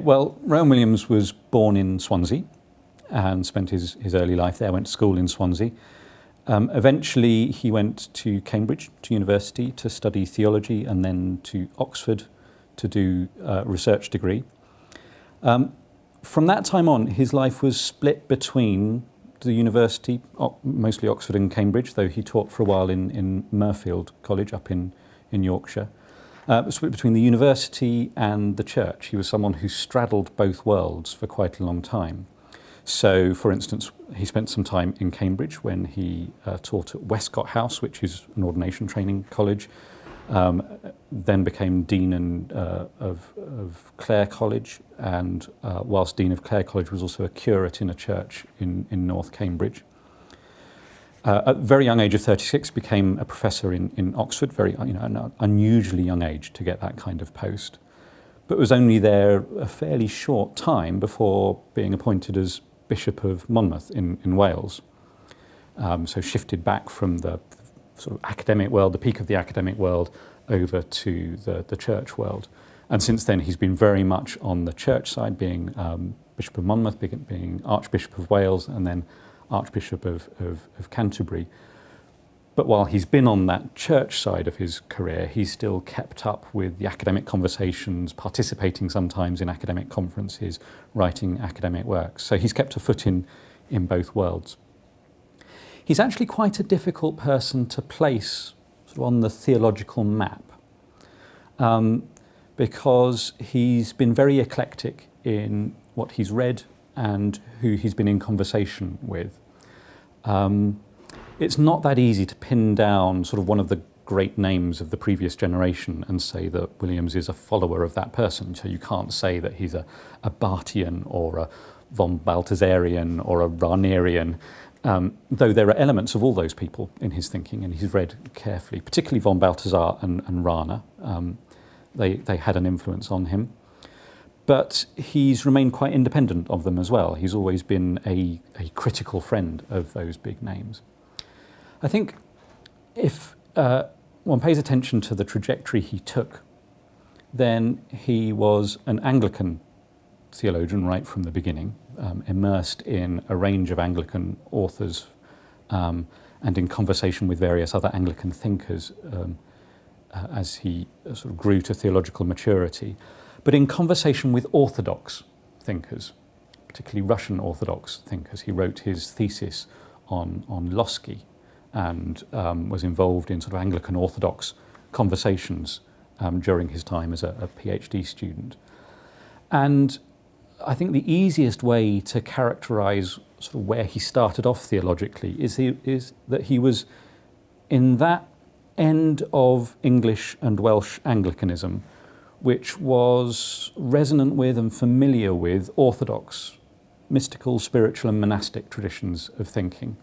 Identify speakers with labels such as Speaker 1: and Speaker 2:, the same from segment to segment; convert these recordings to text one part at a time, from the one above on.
Speaker 1: Well, Rowan Williams was born in Swansea and spent his early life there, went to school in Swansea. Eventually he went to Cambridge, to university, to study theology, and then to Oxford to do a research degree. From that time on, his life was split between the university, mostly Oxford and Cambridge, though he taught for a while in Mirfield College up in Yorkshire. Split between the university and the church. He was someone who straddled both worlds for quite a long time. So, for instance, he spent some time in Cambridge when he taught at Westcott House, which is an ordination training college, then became Dean of Clare College, and whilst Dean of Clare College was also a curate in a church in North Cambridge. At a very young age of 36, became a professor in Oxford, an unusually young age to get that kind of post. But was only there a fairly short time before being appointed as Bishop of Monmouth in Wales. So shifted back from the sort of academic world, the peak of the academic world, over to the church world. And since then he's been very much on the church side, being Bishop of Monmouth, being Archbishop of Wales, and then Archbishop of Canterbury. But while he's been on that church side of his career, he's still kept up with the academic conversations, participating sometimes in academic conferences, writing academic works. So he's kept a foot in both worlds. He's actually quite a difficult person to place sort of on the theological map, because he's been very eclectic in what he's read and who he's been in conversation with. It's not that easy to pin down sort of one of the great names of the previous generation and say that Williams is a follower of that person. So you can't say that he's a Barthian or a von Balthasarian or a Ranerian, though there are elements of all those people in his thinking, and he's read carefully, particularly von Balthasar and Rana. They had an influence on him. But he's remained quite independent of them as well. He's always been a critical friend of those big names. I think if one pays attention to the trajectory he took, then he was an Anglican theologian right from the beginning, immersed in a range of Anglican authors and in conversation with various other Anglican thinkers as he sort of grew to theological maturity. But in conversation with Orthodox thinkers, particularly Russian Orthodox thinkers. He wrote his thesis on Losky and was involved in sort of Anglican Orthodox conversations during his time as a PhD student. And I think the easiest way to characterize sort of where he started off theologically is that he was in that end of English and Welsh Anglicanism, which was resonant with and familiar with Orthodox, mystical, spiritual and monastic traditions of thinking.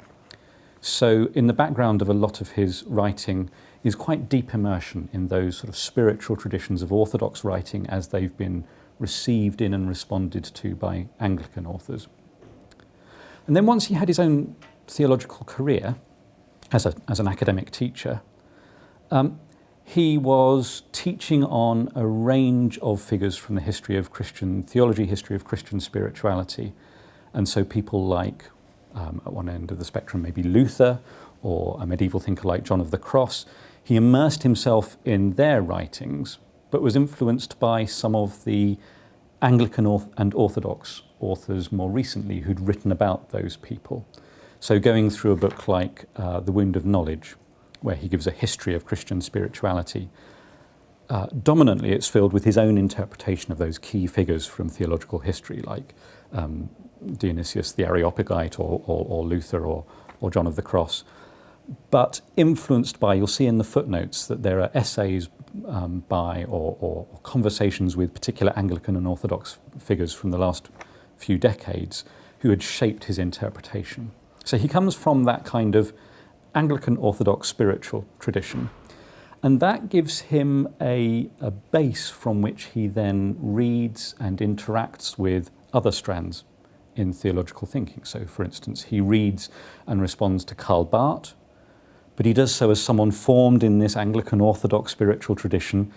Speaker 1: So in the background of a lot of his writing is quite deep immersion in those sort of spiritual traditions of Orthodox writing as they've been received in and responded to by Anglican authors. And then once he had his own theological career as an academic teacher, he was teaching on a range of figures from the history of Christian theology, history of Christian spirituality. And so people like, at one end of the spectrum, maybe Luther, or a medieval thinker like John of the Cross. He immersed himself in their writings, but was influenced by some of the Anglican and Orthodox authors more recently who'd written about those people. So going through a book like The Wound of Knowledge, where he gives a history of Christian spirituality. Dominantly, it's filled with his own interpretation of those key figures from theological history, like Dionysius the Areopagite or Luther or John of the Cross. But influenced by, you'll see in the footnotes that there are essays by or conversations with particular Anglican and Orthodox figures from the last few decades who had shaped his interpretation. So he comes from that kind of Anglican Orthodox spiritual tradition. And that gives him a base from which he then reads and interacts with other strands in theological thinking. So, for instance, he reads and responds to Karl Barth, but he does so as someone formed in this Anglican Orthodox spiritual tradition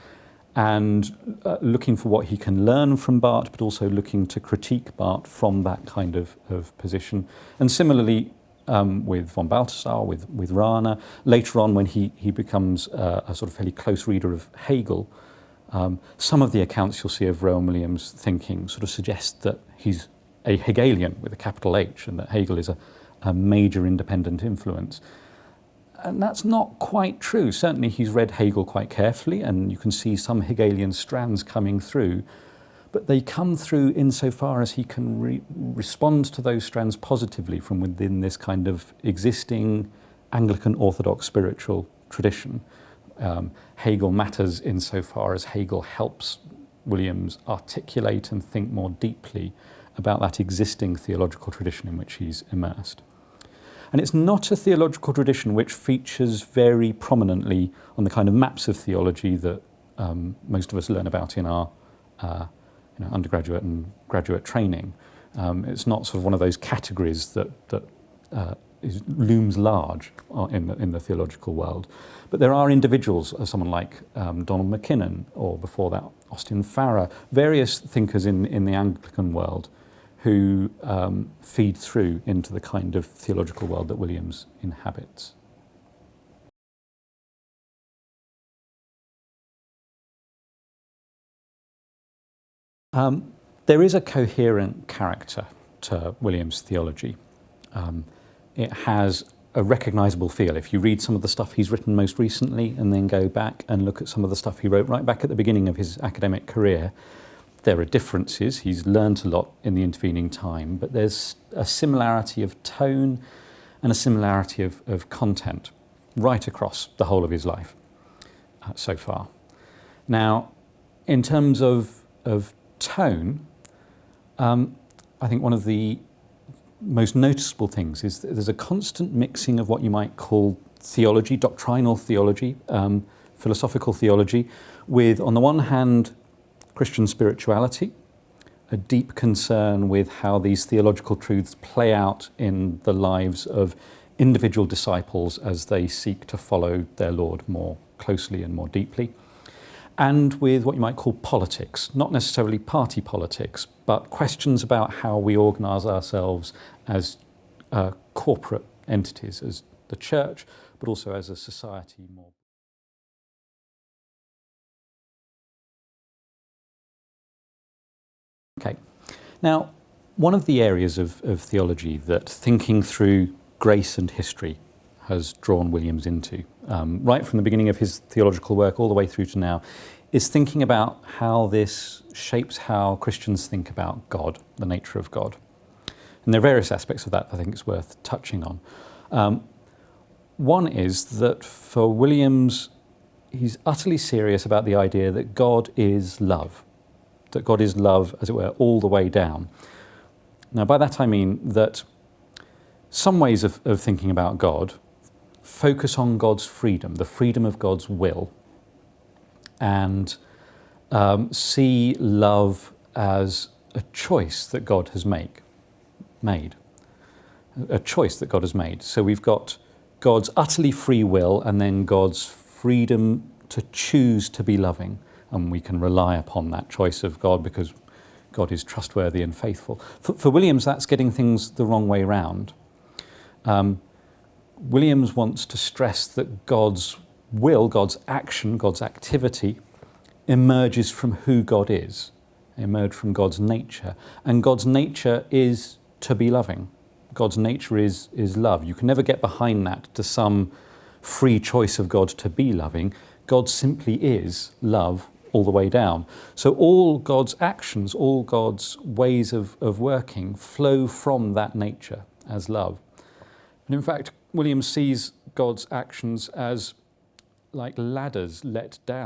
Speaker 1: and looking for what he can learn from Barth, but also looking to critique Barth from that kind of position. And similarly with von Balthasar, with Rowan, later on when he becomes a sort of fairly close reader of Hegel, some of the accounts you'll see of Rowan Williams' thinking sort of suggest that he's a Hegelian with a capital H, and that Hegel is a major independent influence. And that's not quite true. Certainly he's read Hegel quite carefully, and you can see some Hegelian strands coming through, but they come through insofar as he can respond to those strands positively from within this kind of existing Anglican Orthodox spiritual tradition. Hegel matters insofar as Hegel helps Williams articulate and think more deeply about that existing theological tradition in which he's immersed. And it's not a theological tradition which features very prominently on the kind of maps of theology that most of us learn about in our undergraduate and graduate training. It's not sort of one of those categories that looms large in the theological world. But there are individuals, someone like Donald McKinnon, or before that Austin Farrer, various thinkers in the Anglican world who feed through into the kind of theological world that Williams inhabits. There is a coherent character to Williams' theology. It has a recognisable feel. If you read some of the stuff he's written most recently and then go back and look at some of the stuff he wrote right back at the beginning of his academic career, there are differences. He's learnt a lot in the intervening time, but there's a similarity of tone and a similarity of content right across the whole of his life so far. Now, in terms of tone, I think one of the most noticeable things is that there's a constant mixing of what you might call theology, doctrinal theology, philosophical theology, with, on the one hand, Christian spirituality, a deep concern with how these theological truths play out in the lives of individual disciples as they seek to follow their Lord more closely and more deeply, and with what you might call politics, not necessarily party politics, but questions about how we organise ourselves as corporate entities, as the church, but also as a society more. Okay, now one of the areas of theology that thinking through grace and history has drawn Williams into, right from the beginning of his theological work all the way through to now, is thinking about how this shapes how Christians think about God, the nature of God. And there are various aspects of that I think it's worth touching on. One is that for Williams, he's utterly serious about the idea that God is love. That God is love, as it were, all the way down. Now, by that I mean that some ways of thinking about God focus on God's freedom, the freedom of God's will, and see love as a choice that God has made. A choice that God has made. So we've got God's utterly free will and then God's freedom to choose to be loving. And we can rely upon that choice of God because God is trustworthy and faithful. For Williams, that's getting things the wrong way round. Williams wants to stress that God's will, God's action, God's activity emerges from who God is, emerge from God's nature. And God's nature is to be loving. God's nature is love. You can never get behind that to some free choice of God to be loving. God simply is love all the way down. So all God's actions, all God's ways of working flow from that nature as love. And in fact, Williams sees God's actions as like ladders let down.